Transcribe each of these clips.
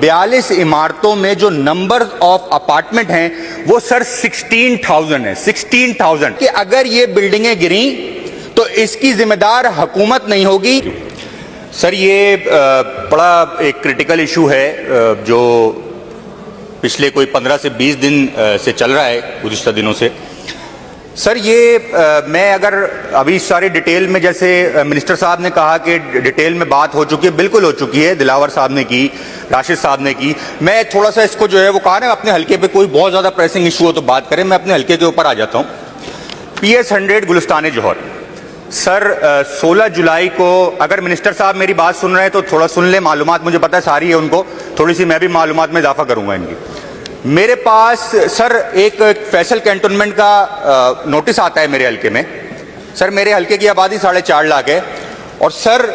42 इमारतों में जो नंबर ऑफ अपार्टमेंट हैं वो सर 16,000 है। 16,000 कि अगर ये बिल्डिंगें गिरी तो इसकी जिम्मेदार हुकूमत नहीं होगी। सर ये बड़ा एक क्रिटिकल इशू है जो पिछले कोई 15 से 20 दिन से चल रहा है, गुज़िश्ता दिनों से। सर ये मैं अगर अभी सारे डिटेल में, जैसे मिनिस्टर साहब ने कहा कि डिटेल में बात हो चुकी है, बिल्कुल हो चुकी है, दिलावर साहब ने की, राशिद साहब ने की। मैं थोड़ा सा इसको जो है वो कहा ना, अपने हल्के पे कोई बहुत ज़्यादा प्रेसिंग इशू हो तो बात करें, मैं अपने हल्के के ऊपर आ जाता हूँ। PS 100 गुलिस्तान जौहर। सर 16 जुलाई को, अगर मिनिस्टर साहब मेरी बात सुन रहे हैं तो थोड़ा सुन ले, मालूमात मुझे पता है सारी है उनको, थोड़ी सी मैं भी मालूमात में इजाफा करूँगा इनकी। मेरे पास सर एक फैसल कैंटोनमेंट का नोटिस आता है मेरे हल्के में। सर मेरे हल्के की आबादी 4.5 लाख है और सर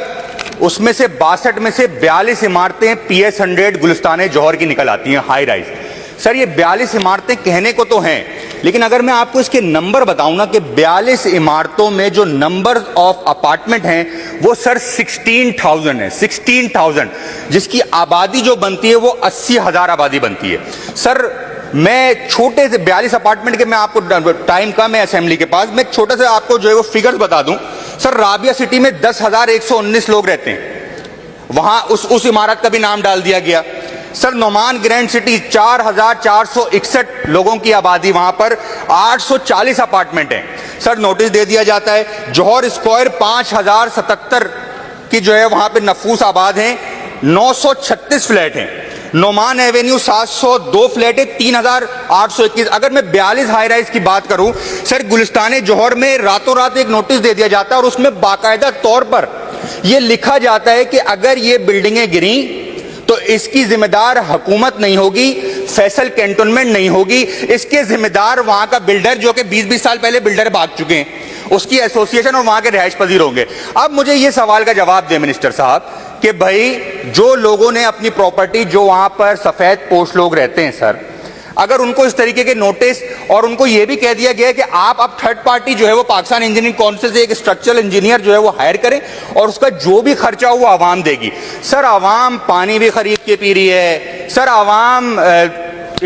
उसमें से 62 में से 42 इमारतें PS 100 गुलिस्तान जौहर की निकल आती हैं, हाई राइज। सर ये 42 इमारतें कहने को तो हैं, लेकिन अगर मैं आपको इसके नंबर बताऊं ना कि 42 इमारतों में जो नंबर ऑफ अपार्टमेंट हैं वो सर 16,000 है। 16,000 जिसकी आबादी जो बनती है वो 80,000 आबादी बनती है। सर मैं छोटे से 42 अपार्टमेंट के, मैं आपको टाइम कम है असेंबली के पास, मैं छोटे से आपको जो है वो फिगर्स बता दूं। सर राबिया सिटी में 10,119 लोग रहते हैं, वहां उस इमारत का भी नाम डाल दिया गया। सर नोमान ग्रैंड सिटी 4,461 लोगों की आबादी, वहां पर 840 अपार्टमेंट हैं। सर नोटिस दे दिया जाता है। जौहर स्क्वायर 5,077 की जो है वहां पे नफूस आबाद हैं, 936 फ्लैट हैं। नोमान एवेन्यू 702 फ्लैट है, 3,821। अगर मैं 42 हाई राइज की बात करूं सर, गुलिस्तान जौहर में रातों रात एक नोटिस दे दिया जाता है और उसमें बाकायदा तौर पर यह लिखा जाता है कि अगर ये बिल्डिंगें गिरी तो इसकी जिम्मेदार हुकूमत नहीं होगी, फैसल कैंटोनमेंट नहीं होगी, इसके जिम्मेदार वहां का बिल्डर जो कि 20-20 साल पहले बिल्डर भाग चुके हैं, उसकी एसोसिएशन और वहां के रिहाइश पजीर होंगे। अब मुझे यह सवाल का जवाब दे मिनिस्टर साहब कि भाई जो लोगों ने अपनी प्रॉपर्टी, जो वहां पर सफेद पोश लोग रहते हैं सर, अगर उनको इस तरीके के नोटिस और उनको यह भी कह दिया गया है कि आप अब थर्ड पार्टी जो है वो पाकिस्तान इंजीनियरिंग काउंसिल से एक स्ट्रक्चरल इंजीनियर जो है वो हायर करें और उसका जो भी खर्चा हो वो आवाम देगी। सर आवाम पानी भी खरीद के पी रही है, सर आवाम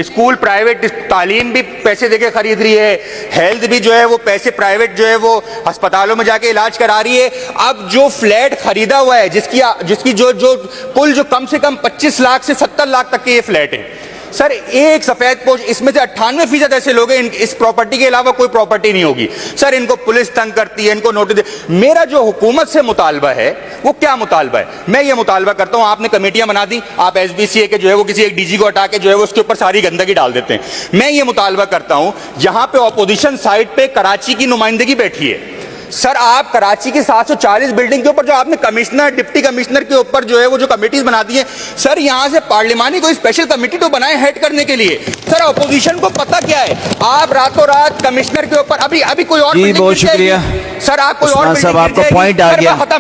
स्कूल प्राइवेट तालीम भी पैसे देके खरीद रही है, हेल्थ भी जो है वो पैसे प्राइवेट जो है वो अस्पतालों में जाके इलाज करा रही है। अब जो फ्लैट खरीदा हुआ है जिसकी जो कुल जो कम से कम 25 लाख से 70 लाख तक के ये फ्लैट है सर, एक सफेद पोश, इसमें से 98% ऐसे लोग हैं इस प्रॉपर्टी के अलावा कोई प्रॉपर्टी नहीं होगी। सर इनको पुलिस तंग करती है, इनको नोटिस। मेरा जो हुकूमत से मुतालबा है वो क्या मुतालबा है? मैं ये मुतालबा करता हूं, आपने कमेटियां बना दी, आप SBCA के जो है वो किसी एक DG को हटा के जो है वो उसके ऊपर सारी गंदगी डाल देते हैं। मैं ये मुतालबा करता हूं, जहां पे ऑपोजिशन साइड पे कराची की नुमाइंदगी बैठी है, सर आप कराची की 740 बिल्डिंग के ऊपर जो आपने कमिश्नर, डिप्टी कमिश्नर के ऊपर जो है वो जो कमेटीज बना दी है, सर यहां से पार्लिमानी कोई स्पेशल कमेटी तो बनाए हेड करने के लिए। सर अपोजिशन को पता क्या है, आप रातों रात कमिश्नर के ऊपर, अभी कोई और बहुत शुक्रिया सर, आप कोई और आपका पॉइंट आ गया। खत्म।